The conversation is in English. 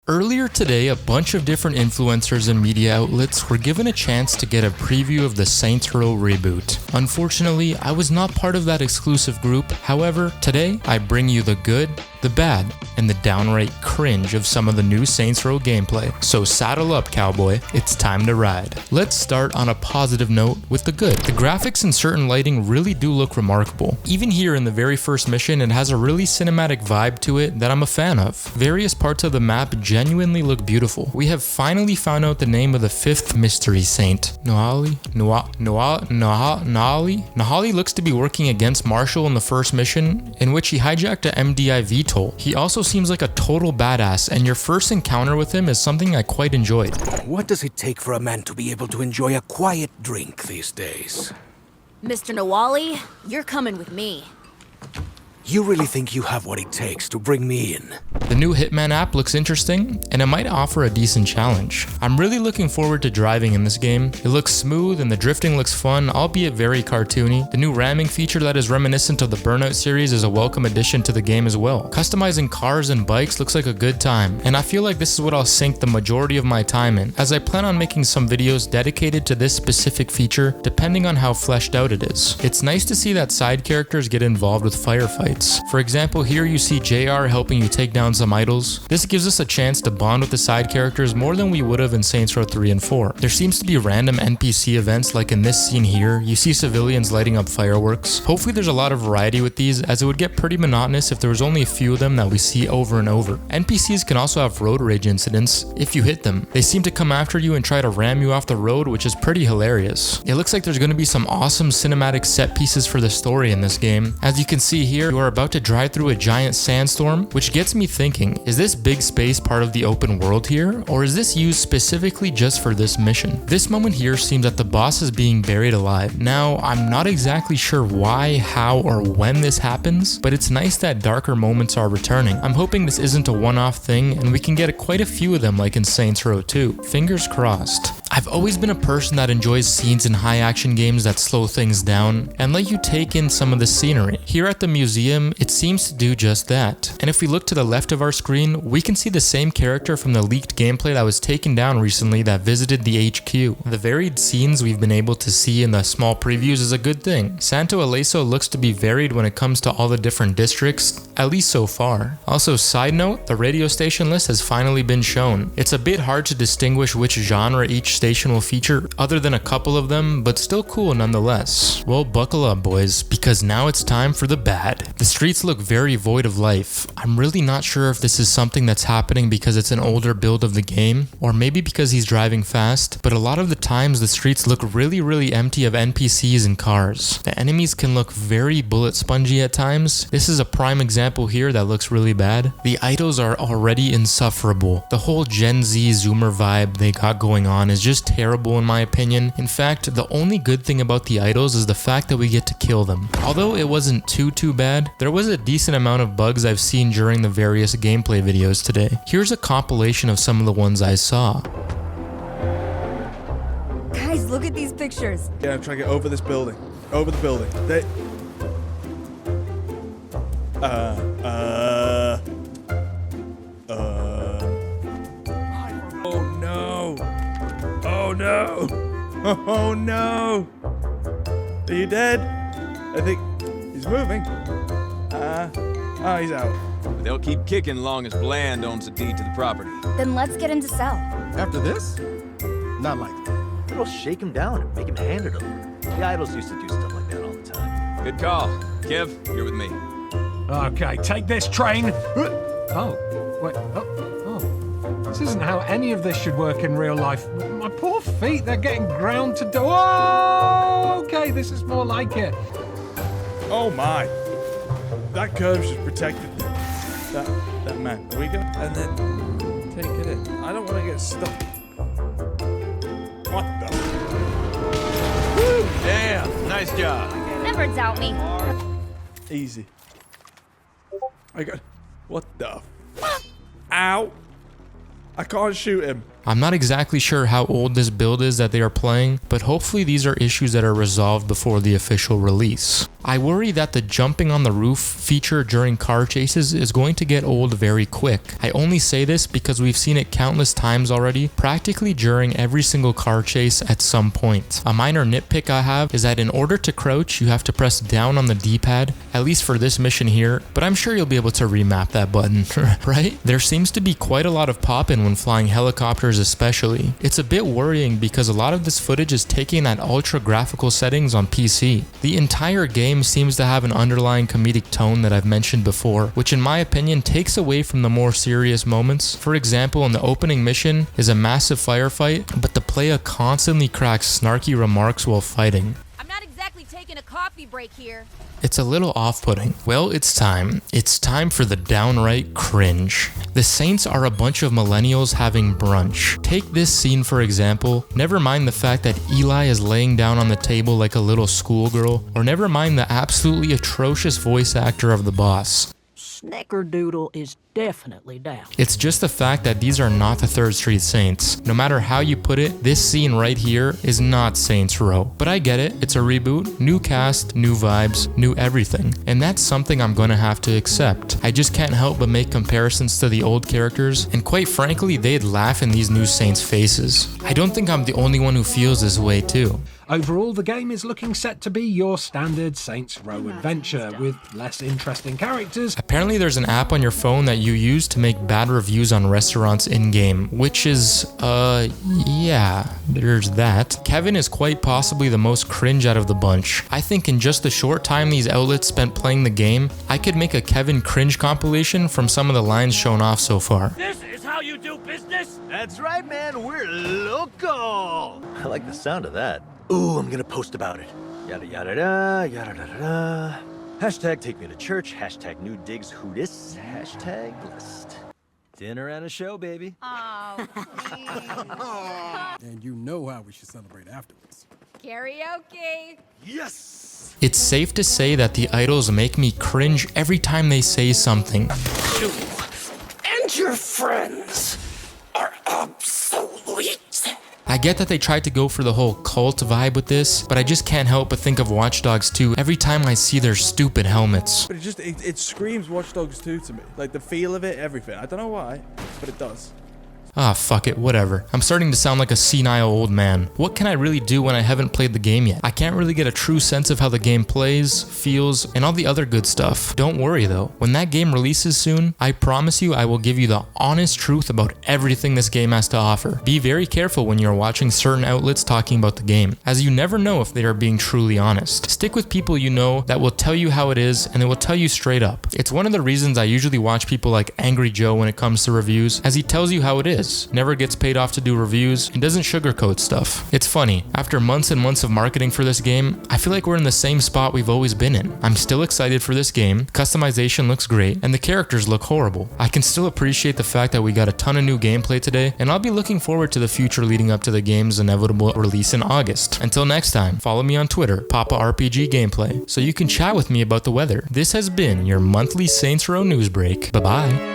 Earlier today, a bunch of different influencers and media outlets were given a chance to get a preview of the Saints Row reboot. Unfortunately, I was not part of that exclusive group. However, today I bring you the good, the bad, and the downright cringe of some of the new Saints Row gameplay. So saddle up, cowboy, it's time to ride. Let's start on a positive note with the good. The graphics and certain lighting really do look remarkable. Even here in the very first mission, it has a really cinematic vibe to it that I'm a fan of. Various parts of the map genuinely look beautiful. We have finally found out the name of the fifth mystery saint. Nahali looks to be working against Marshall in the first mission, in which he hijacked a MDI VTOL. He also seems like a total badass, and your first encounter with him is something I quite enjoyed. What does it take for a man to be able to enjoy a quiet drink these days? Mr. Nawali, you're coming with me. You really think you have what it takes to bring me in? The new Hitman app looks interesting, and it might offer a decent challenge. I'm really looking forward to driving in this game. It looks smooth and the drifting looks fun, albeit very cartoony. The new ramming feature that is reminiscent of the Burnout series is a welcome addition to the game as well. Customizing cars and bikes looks like a good time, and I feel like this is what I'll sink the majority of my time in, as I plan on making some videos dedicated to this specific feature, depending on how fleshed out it is. It's nice to see that side characters get involved with firefights. For example, here you see JR helping you take down some idols. This gives us a chance to bond with the side characters more than we would have in Saints Row 3 and 4. There seems to be random NPC events, like in this scene here, you see civilians lighting up fireworks. Hopefully there's a lot of variety with these, as it would get pretty monotonous if there was only a few of them that we see over and over. NPCs can also have road rage incidents if you hit them. They seem to come after you and try to ram you off the road, which is pretty hilarious. It looks like there's going to be some awesome cinematic set pieces for the story in this game. As you can see here, you are about to drive through a giant sandstorm, which gets me thinking, is this big space part of the open world here, or is this used specifically just for this mission? This moment here seems that the boss is being buried alive. Now, I'm not exactly sure why, how, or when this happens, but it's nice that darker moments are returning. I'm hoping this isn't a one-off thing, and we can get quite a few of them like in Saints Row 2. Fingers crossed. I've always been a person that enjoys scenes in high-action games that slow things down and let you take in some of the scenery. Here at the museum, it seems to do just that. And if we look to the left of our screen, we can see the same character from the leaked gameplay that was taken down recently that visited the HQ. The varied scenes we've been able to see in the small previews is a good thing. Santo Ileso looks to be varied when it comes to all the different districts, at least so far. Also, side note, the radio station list has finally been shown. It's a bit hard to distinguish which genre each station will feature, other than a couple of them, but still cool nonetheless. Well, buckle up, boys, because now it's time for the bad. The streets look very void of life. I'm really not sure if this is something that's happening because it's an older build of the game, or maybe because he's driving fast, but a lot of the times the streets look really empty of NPCs and cars. The enemies can look very bullet spongy at times. This is a prime example here that looks really bad. The idols are already insufferable. The whole Gen Z Zoomer vibe they got going on is just terrible in my opinion. In fact, the only good thing about the idols is the fact that we get to kill them. Although it wasn't too bad, there was a decent amount of bugs I've seen during the various gameplay videos today. Here's a compilation of some of the ones I saw. Guys, look at these pictures. Yeah, try to get over this building. Over the building. Oh no! Oh no! Oh no! Are you dead? I think he's moving. Oh, he's out. They'll keep kicking long as Bland owns the deed to the property. Then let's get him to sell. After this? Not likely. It'll shake him down and make him hand it over. The idols used to do stuff like that all the time. Good call. Kev, you're with me. Okay, take this train. Oh, wait. Oh. This isn't how any of this should work in real life. My poor feet, they're getting ground to do. Oh, okay, this is more like it. Oh my! That curve just protected that man. There we go. And then take it in. I don't want to get stuck. What the? Woo! Damn! Nice job. Never doubt me. Easy. I got. What the? Ow! I can't shoot him. I'm not exactly sure how old this build is that they are playing, but hopefully these are issues that are resolved before the official release. I worry that the jumping on the roof feature during car chases is going to get old very quick. I only say this because we've seen it countless times already, practically during every single car chase at some point. A minor nitpick I have is that in order to crouch, you have to press down on the D-pad, at least for this mission here, but I'm sure you'll be able to remap that button, right? There seems to be quite a lot of pop-in when flying helicopters especially. It's a bit worrying because a lot of this footage is taken at ultra graphical settings on PC. The entire game seems to have an underlying comedic tone that I've mentioned before, which in my opinion takes away from the more serious moments. For example, in the opening mission is a massive firefight, but the player constantly cracks snarky remarks while fighting. I'm not exactly taking a coffee break here. It's a little off-putting. Well, it's time. It's time for the downright cringe. The Saints are a bunch of millennials having brunch. Take this scene for example. Never mind the fact that Eli is laying down on the table like a little schoolgirl, or never mind the absolutely atrocious voice actor of the boss. Snickerdoodle is definitely down. It's just the fact that these are not the 3rd Street Saints. No matter how you put it, this scene right here is not Saints Row. But I get it, it's a reboot, new cast, new vibes, new everything. And that's something I'm gonna have to accept. I just can't help but make comparisons to the old characters, and quite frankly, they'd laugh in these new Saints' faces. I don't think I'm the only one who feels this way too. Overall, the game is looking set to be your standard Saints Row adventure, with less interesting characters. Apparently there's an app on your phone that you use to make bad reviews on restaurants in-game, which is, yeah, there's that. Kevin is quite possibly the most cringe out of the bunch. I think in just the short time these outlets spent playing the game, I could make a Kevin cringe compilation from some of the lines shown off so far. This is how you do business? That's right, man. We're local. I like the sound of that. Ooh, I'm gonna post about it. Yada yada da, yada da da da. Hashtag take me to church. Hashtag new digs who dis. Hashtag list. Dinner and a show, baby. Oh, And you know how we should celebrate afterwards. karaoke. Yes! It's safe to say that the idols make me cringe every time they say something. You and your friends are obsolete. I get that they tried to go for the whole cult vibe with this, but I just can't help but think of Watch Dogs 2 every time I see their stupid helmets. But it screams Watch Dogs 2 to me. Like the feel of it, everything. I don't know why, but it does. Ah, fuck it, whatever. I'm starting to sound like a senile old man. What can I really do when I haven't played the game yet? I can't really get a true sense of how the game plays, feels, and all the other good stuff. Don't worry though, when that game releases soon, I promise you I will give you the honest truth about everything this game has to offer. Be very careful when you're watching certain outlets talking about the game, as you never know if they are being truly honest. Stick with people you know that will tell you how it is, and they will tell you straight up. It's one of the reasons I usually watch people like Angry Joe when it comes to reviews, as he tells you how it is. Never gets paid off to do reviews, and doesn't sugarcoat stuff. It's funny, after months and months of marketing for this game, I feel like we're in the same spot we've always been in. I'm still excited for this game, customization looks great, and the characters look horrible. I can still appreciate the fact that we got a ton of new gameplay today, and I'll be looking forward to the future leading up to the game's inevitable release in August. Until next time, follow me on Twitter, RPGGameplay, so you can chat with me about the weather. This has been your monthly Saints Row news break. Bye-bye.